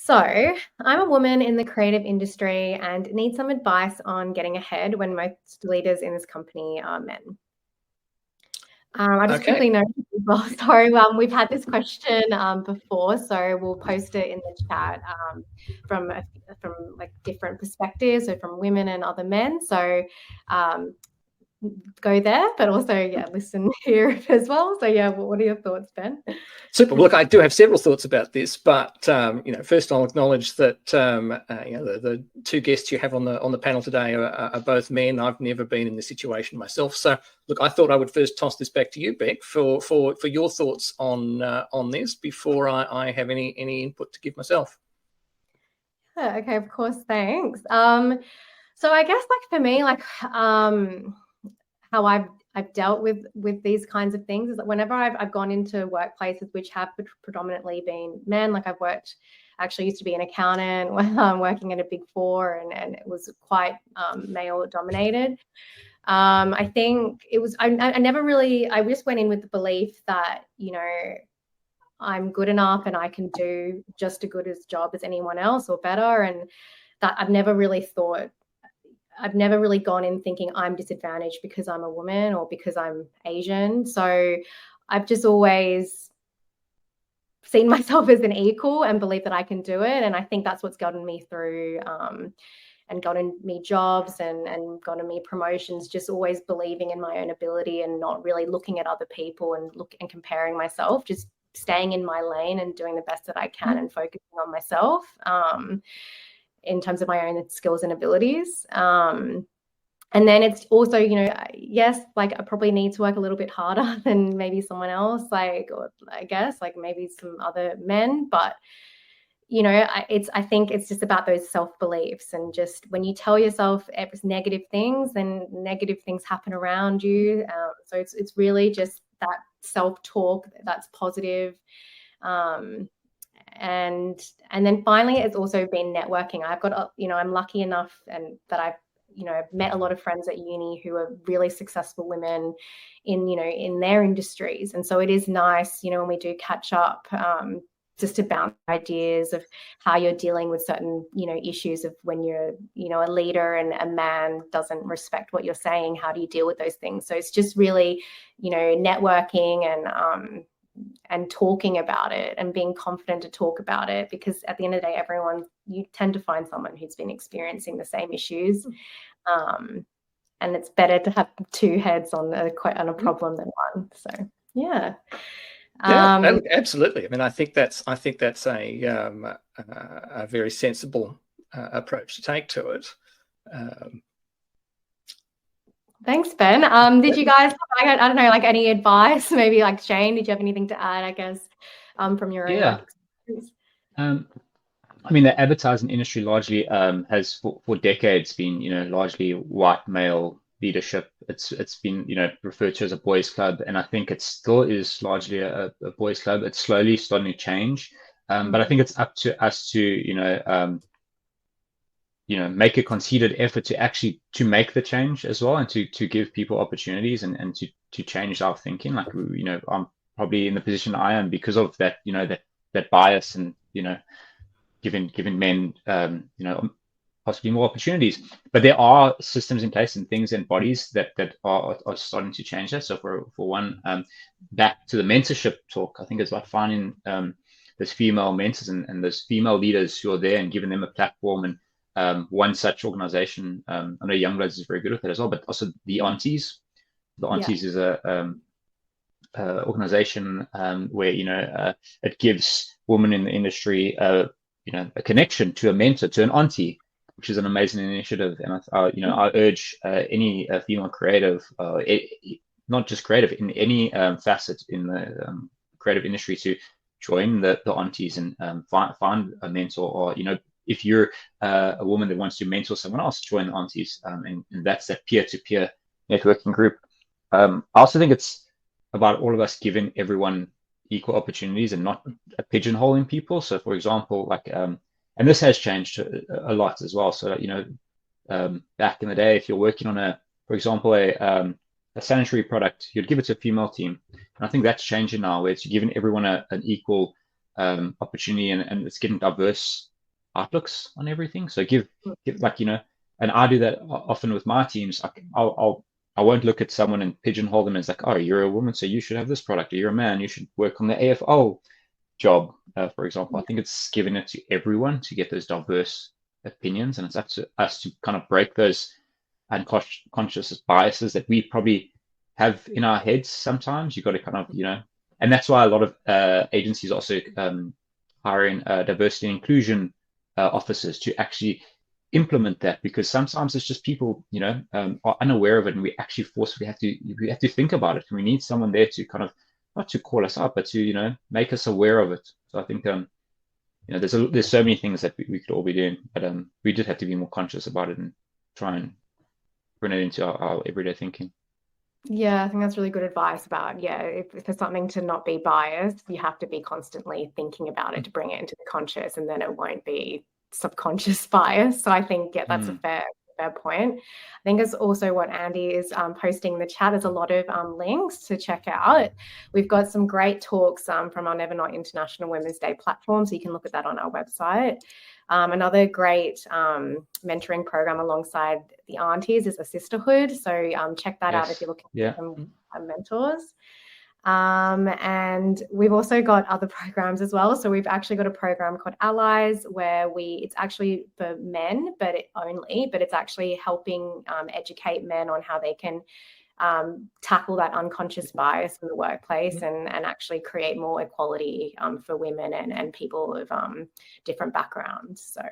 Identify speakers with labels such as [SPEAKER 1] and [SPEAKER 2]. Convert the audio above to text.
[SPEAKER 1] So, I'm a woman in the creative industry and need some advice on getting ahead when most leaders in this company are men. I just
[SPEAKER 2] Okay.
[SPEAKER 1] quickly noticed as well, we've had this question before, so we'll post it in the chat from like different perspectives, so from women and other men. So um, go there, but also listen here as well. So what are your thoughts, Ben?
[SPEAKER 2] Super. Well, look, I do have several thoughts about this, but first I'll acknowledge that the two guests you have on the panel today are both men. I've never been in this situation myself, so look, I thought I would first toss this back to you, Beck, for your thoughts on this before I have any input to give myself.
[SPEAKER 1] Yeah, okay, of course, thanks. So I guess like for me, like how I've dealt with these kinds of things is that whenever I've gone into workplaces which have predominantly been men, like actually used to be an accountant when I'm working at a Big Four, and it was quite male dominated. I think it was I just went in with the belief that I'm good enough and I can do just as good a job as anyone else or better, and that I've never really gone in thinking I'm disadvantaged because I'm a woman or because I'm Asian. So I've just always seen myself as an equal and believe that I can do it. And I think that's what's gotten me through and gotten me jobs and gotten me promotions, just always believing in my own ability and not really looking at other people and comparing myself, just staying in my lane and doing the best that I can and focusing on myself. In terms of my own skills and abilities. And then it's also, yes, like I probably need to work a little bit harder than maybe someone else, or I guess like maybe some other men, but I think it's just about those self-beliefs, and just when you tell yourself negative things, then negative things happen around you. So it's really just that self-talk that's positive. And then finally, it's also been networking. I'm lucky enough and that I've met a lot of friends at uni who are really successful women in their industries. And so it is nice, when we do catch up, just to bounce ideas of how you're dealing with certain, issues of when you're, a leader and a man doesn't respect what you're saying. How do you deal with those things? So it's just really, networking and talking about it and being confident to talk about it, because at the end of the day, you tend to find someone who's been experiencing the same issues. And it's better to have two heads on a problem than one. So, yeah.
[SPEAKER 2] Yeah, absolutely. I mean, I think that's a very sensible approach to take to it.
[SPEAKER 1] Thanks, Ben. Did you guys have, I don't know, like any advice? Maybe like Shane, did you have anything to add, I guess, from your own work experience?
[SPEAKER 3] I mean, the advertising industry largely has for decades been, largely white male leadership. It's been, referred to as a boys' club, and I think it still is largely a boys' club. It's slowly starting to change, but I think it's up to us to, make a concerted effort to make the change as well, and to give people opportunities and to change our thinking. Like, I'm probably in the position I am because of that, that bias and, giving men, possibly more opportunities. But there are systems in place and things and bodies that are starting to change that. So for one, back to the mentorship talk, I think it's about finding those female mentors and those female leaders who are there and giving them a platform. And one such organization, I know Youngbloods is very good with it as well, but also the Aunties. The Aunties is a organization where it gives women in the industry a connection to a mentor, to an auntie, which is an amazing initiative. And I urge any female creative, not just creative, in any facet in the creative industry, to join the aunties and find a mentor, or if you're a woman that wants to mentor someone else, join the aunties, and that's that peer-to-peer networking group. I also think it's about all of us giving everyone equal opportunities and not pigeonholing people. So, for example, like, and this has changed a lot as well. So, back in the day, if you're working on for example, a sanitary product, you'd give it to a female team. And I think that's changing now, where it's giving everyone an equal opportunity, and it's getting diverse outlooks on everything. So give like, you know, and I do that often with my teams. I won't look at someone and pigeonhole them as like, oh, you're a woman, so you should have this product, or you're a man, you should work on the AFO job, for example. I think it's giving it to everyone to get those diverse opinions, and it's up to us to kind of break those unconscious biases that we probably have in our heads sometimes. You've got to kind of, you know, and that's why a lot of agencies also hiring diversity and inclusion officers to actually implement that, because sometimes it's just people, you know, are unaware of it, and we actually forcefully have to think about it, and we need someone there to kind of, not to call us up, but to, you know, make us aware of it. So I think you know, there's so many things that we could all be doing, but we did have to be more conscious about it and try and bring it into our everyday thinking.
[SPEAKER 1] Yeah, I think that's really good advice about, if there's something to not be biased, you have to be constantly thinking about it to bring it into the conscious, and then it won't be subconscious bias. So I think, that's a fair point. I think it's also what Andy is posting in the chat. There's a lot of links to check out. We've got some great talks from our Never Not International Women's Day platform, so you can look at that on our website. Another great mentoring program alongside the aunties is a sisterhood. So check that out if you're looking for some mentors. And we've also got other programs as well. So we've actually got a program called Allies, where it's actually for men, but it's actually helping educate men on how they can tackle that unconscious bias in the workplace and actually create more equality for women and people of different backgrounds. So